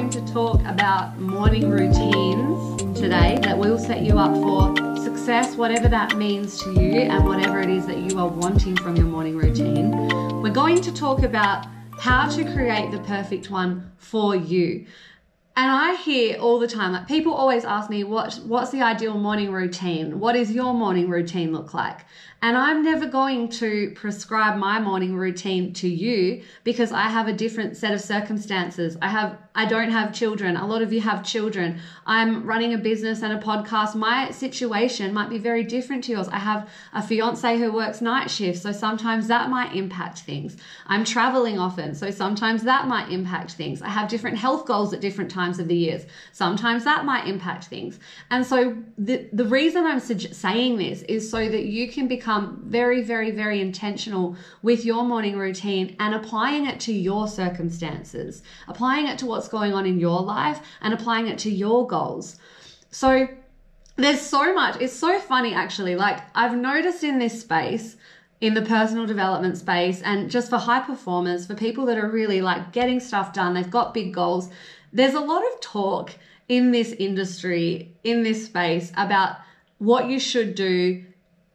going to talk about morning routines today that will set you up for success, whatever that means to you and whatever it is that you are wanting from your morning routine. We're going to talk about how to create the perfect one for you. And I hear all the time, like people always ask me, what's the ideal morning routine? What does your morning routine look like? And I'm never going to prescribe my morning routine to you because I have a different set of circumstances. I don't have children. A lot of you have children. I'm running a business and a podcast. My situation might be very different to yours. I have a fiance who works night shifts, so sometimes that might impact things. I'm traveling often, so sometimes that might impact things. I have different health goals at different times of the years. Sometimes that might impact things. And so the reason I'm saying this is so that you can become very, very, very intentional with your morning routine and applying it to your circumstances, applying it to what's going on in your life and applying it to your goals. So there's so much, it's so funny actually, like I've noticed in this space, in the personal development space and just for high performers, for people that are really like getting stuff done, they've got big goals, there's a lot of talk in this industry, in this space about what you should do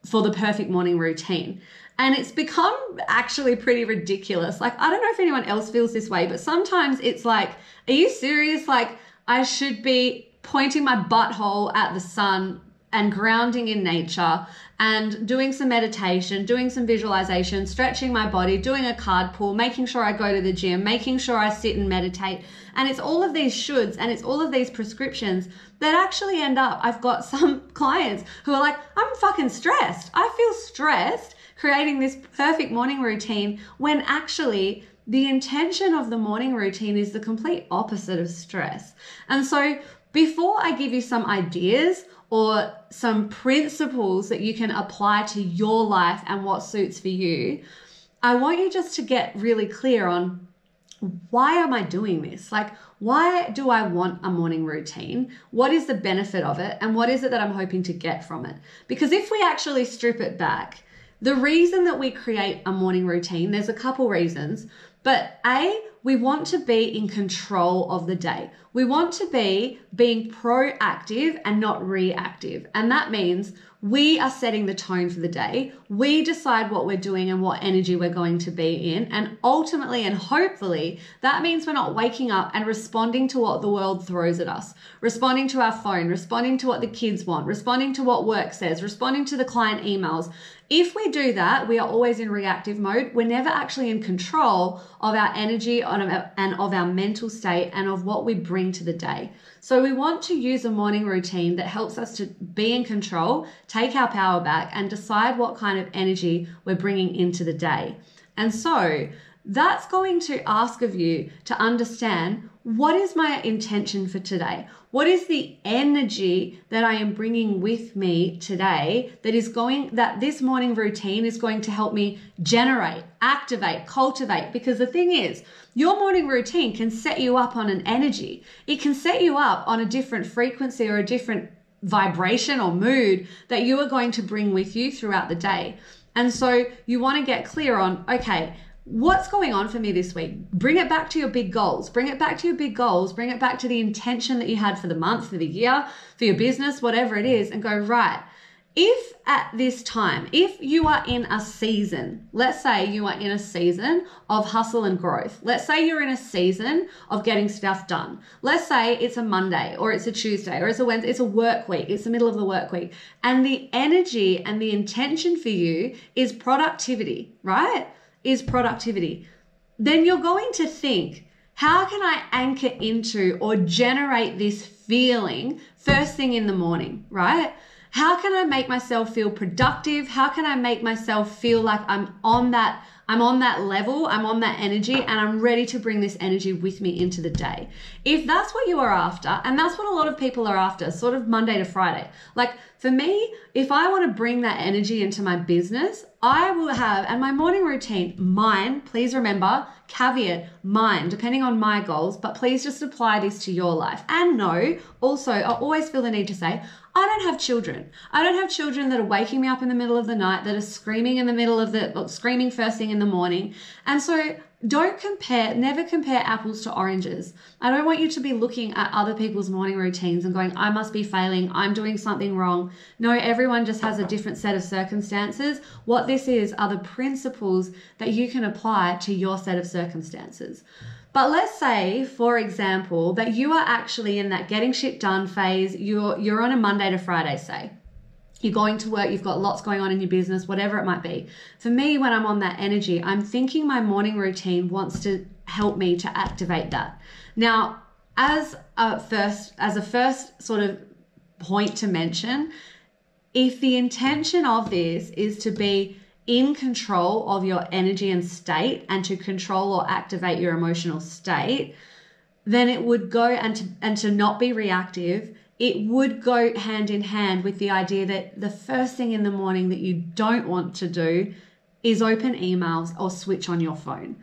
for the perfect morning routine. And it's become actually pretty ridiculous. Like, I don't know if anyone else feels this way, but sometimes it's like, are you serious? Like, I should be pointing my butthole at the sun and grounding in nature and doing some meditation, doing some visualization, stretching my body, doing a card pull, making sure I go to the gym, making sure I sit and meditate. And it's all of these shoulds and it's all of these prescriptions that actually end up, I've got some clients who are like, I'm fucking stressed. I feel stressed creating this perfect morning routine when actually the intention of the morning routine is the complete opposite of stress. And so before I give you some ideas or some principles that you can apply to your life and what suits for you, I want you just to get really clear on why am I doing this? Like, why do I want a morning routine? What is the benefit of it? And what is it that I'm hoping to get from it? Because if we actually strip it back, the reason that we create a morning routine, there's a couple reasons, but we want to be in control of the day. We want to be being proactive and not reactive. And that means we are setting the tone for the day. We decide what we're doing and what energy we're going to be in. And ultimately and hopefully, that means we're not waking up and responding to what the world throws at us, responding to our phone, responding to what the kids want, responding to what work says, responding to the client emails. If we do that, we are always in reactive mode. We're never actually in control of our energy and of our mental state and of what we bring to the day. So we want to use a morning routine that helps us to be in control, take our power back, and decide what kind of energy we're bringing into the day. And so that's going to ask of you to understand, what is my intention for today? What is the energy that I am bringing with me today that this morning routine is going to help me generate, activate, cultivate? Because the thing is, your morning routine can set you up on an energy. It can set you up on a different frequency or a different vibration or mood that you are going to bring with you throughout the day. And so you want to get clear on, okay, what's going on for me this week? Bring it back to your big goals. Bring it back to your big goals. Bring it back to the intention that you had for the month, for the year, for your business, whatever it is, and go, right, if at this time, if you are in a season, let's say you are in a season of hustle and growth. Let's say you're in a season of getting stuff done. Let's say it's a Monday or it's a Tuesday or it's a Wednesday, it's a work week, it's the middle of the work week. And the energy and the intention for you is productivity, right? Is productivity. Then you're going to think, how can I anchor into or generate this feeling first thing in the morning, right? How can I make myself feel productive? How can I make myself feel like I'm on that level, I'm on that energy, and I'm ready to bring this energy with me into the day? If that's what you are after, and that's what a lot of people are after, sort of Monday to Friday. Like for me, if I want to bring that energy into my business, I will have, and my morning routine, mine, please remember, caveat, mine, depending on my goals, but please just apply this to your life. And no, also, I always feel the need to say, I don't have children. I don't have children that are waking me up in the middle of the night, that are screaming first thing in the morning. And so never compare apples to oranges. I don't want you to be looking at other people's morning routines and going, I must be failing, I'm doing something wrong. No, everyone just has a different set of circumstances. What this is are the principles that you can apply to your set of circumstances. But let's say, for example, that you are actually in that getting shit done phase. You're on a Monday to Friday, say. You're going to work, you've got lots going on in your business, whatever it might be. For me, when I'm on that energy, I'm thinking my morning routine wants to help me to activate that. Now, as a first sort of point to mention, if the intention of this is to be in control of your energy and state and to control or activate your emotional state, then it would go and to not be reactive. It would go hand in hand with the idea that the first thing in the morning that you don't want to do is open emails or switch on your phone.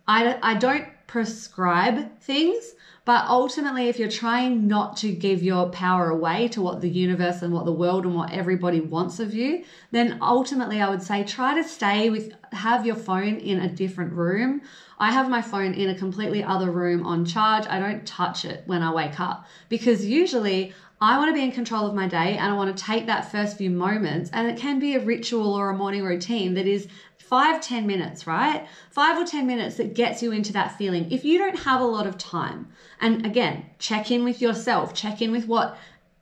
I don't prescribe things, but ultimately, if you're trying not to give your power away to what the universe and what the world and what everybody wants of you, then ultimately I would say try to have your phone in a different room. I have my phone in a completely other room on charge. I don't touch it when I wake up because usually I want to be in control of my day and I want to take that first few moments, and it can be a ritual or a morning routine that is 5-10 minutes, right? 5 or 10 minutes that gets you into that feeling. If you don't have a lot of time, and again, check in with yourself, check in with what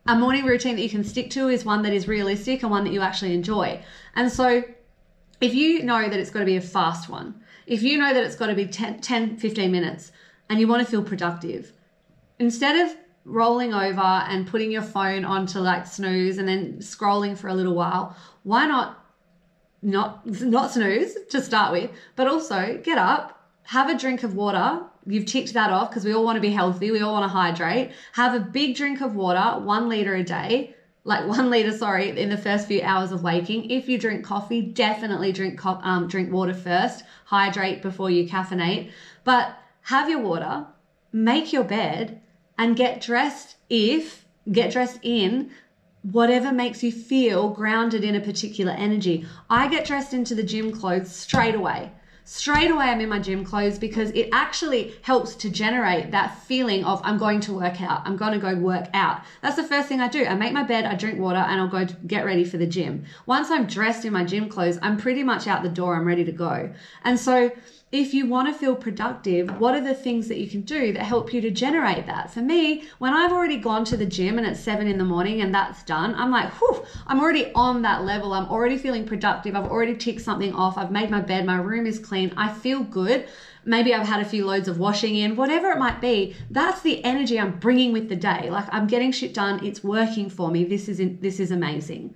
a morning routine that you can stick to is, one that is realistic and one that you actually enjoy. And so if you know that it's got to be a fast one, if you know that it's got to be 10, 15 minutes and you want to feel productive, instead of rolling over and putting your phone onto like snooze and then scrolling for a little while, why not snooze to start with, but also get up, have a drink of water. You've ticked that off because we all want to be healthy. We all want to hydrate. Have a big drink of water, 1 liter a day, in the first few hours of waking. If you drink coffee, definitely drink water first. Hydrate before you caffeinate. But have your water, make your bed, and get dressed in whatever makes you feel grounded in a particular energy. I get dressed into the gym clothes straight away. Straight away I'm in my gym clothes because it actually helps to generate that feeling of I'm going to work out. I'm going to go work out. That's the first thing I do. I make my bed, I drink water, and I'll go get ready for the gym. Once I'm dressed in my gym clothes, I'm pretty much out the door. I'm ready to go. And so if you want to feel productive, what are the things that you can do that help you to generate that? For me, when I've already gone to the gym and it's 7 in the morning and that's done, I'm like, whew, I'm already on that level. I'm already feeling productive. I've already ticked something off. I've made my bed. My room is clean. I feel good. Maybe I've had a few loads of washing in, whatever it might be. That's the energy I'm bringing with the day. Like I'm getting shit done. It's working for me. This is amazing,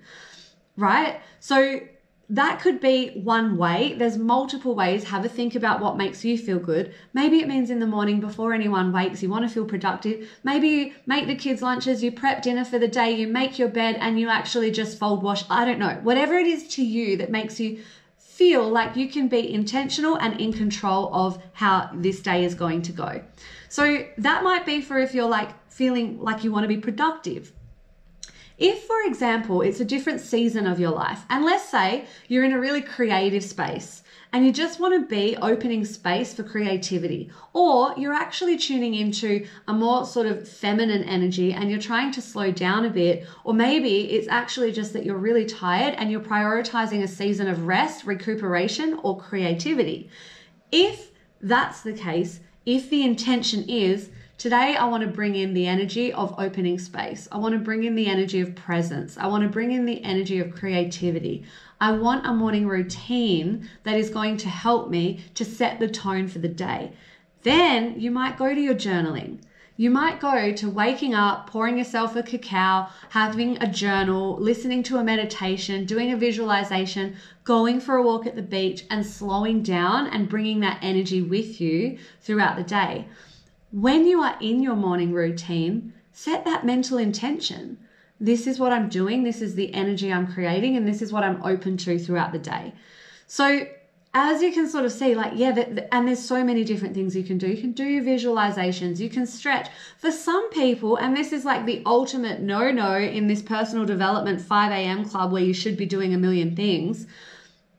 right? So that could be one way. There's multiple ways. Have a think about what makes you feel good. Maybe it means in the morning before anyone wakes, you want to feel productive. Maybe you make the kids' lunches, you prep dinner for the day, you make your bed, and you actually just fold wash. I don't know. Whatever it is to you that makes you feel like you can be intentional and in control of how this day is going to go. So that might be for if you're like feeling like you want to be productive. If, for example, it's a different season of your life, and let's say you're in a really creative space and you just want to be opening space for creativity, or you're actually tuning into a more sort of feminine energy and you're trying to slow down a bit, or maybe it's actually just that you're really tired and you're prioritizing a season of rest, recuperation, or creativity. If that's the case, if the intention is, today, I want to bring in the energy of opening space. I want to bring in the energy of presence. I want to bring in the energy of creativity. I want a morning routine that is going to help me to set the tone for the day. Then you might go to your journaling. You might go to waking up, pouring yourself a cacao, having a journal, listening to a meditation, doing a visualization, going for a walk at the beach, and slowing down and bringing that energy with you throughout the day. When you are in your morning routine, set that mental intention. This is what I'm doing. This is the energy I'm creating, and this is what I'm open to throughout the day. So as you can sort of see, like, yeah, and there's so many different things you can do. You can do your visualizations, you can stretch. For some people, and this is like the ultimate no-no in this personal development 5 a.m. club where you should be doing a million things,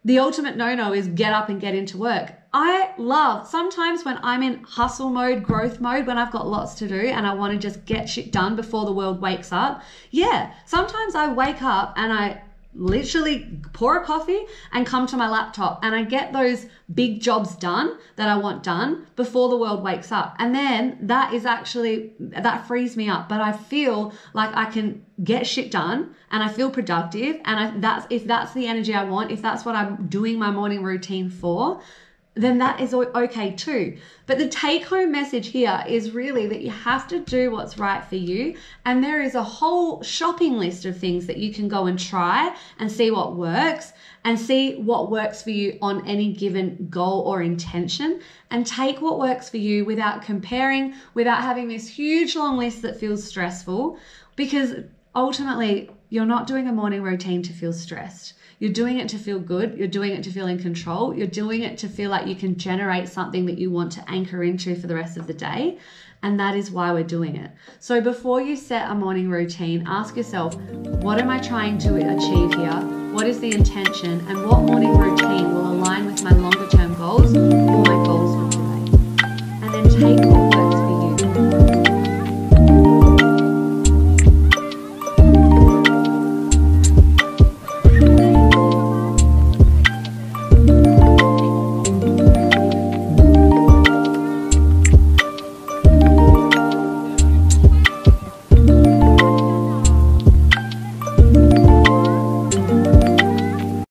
the ultimate no-no is get up and get into work. I love sometimes when I'm in hustle mode, growth mode, when I've got lots to do and I want to just get shit done before the world wakes up. Yeah, sometimes I wake up and I literally pour a coffee and come to my laptop and I get those big jobs done that I want done before the world wakes up. And then that frees me up, but I feel like I can get shit done and I feel productive. And if that's the energy I want, if that's what I'm doing my morning routine for, then that is okay too. But the take-home message here is really that you have to do what's right for you. And there is a whole shopping list of things that you can go and try and see what works and see what works for you on any given goal or intention, and take what works for you without comparing, without having this huge long list that feels stressful, because ultimately you're not doing a morning routine to feel stressed. You're doing it to feel good. You're doing it to feel in control. You're doing it to feel like you can generate something that you want to anchor into for the rest of the day. And that is why we're doing it. So before you set a morning routine, ask yourself, what am I trying to achieve here? What is the intention? And what morning routine will align with my longer term goals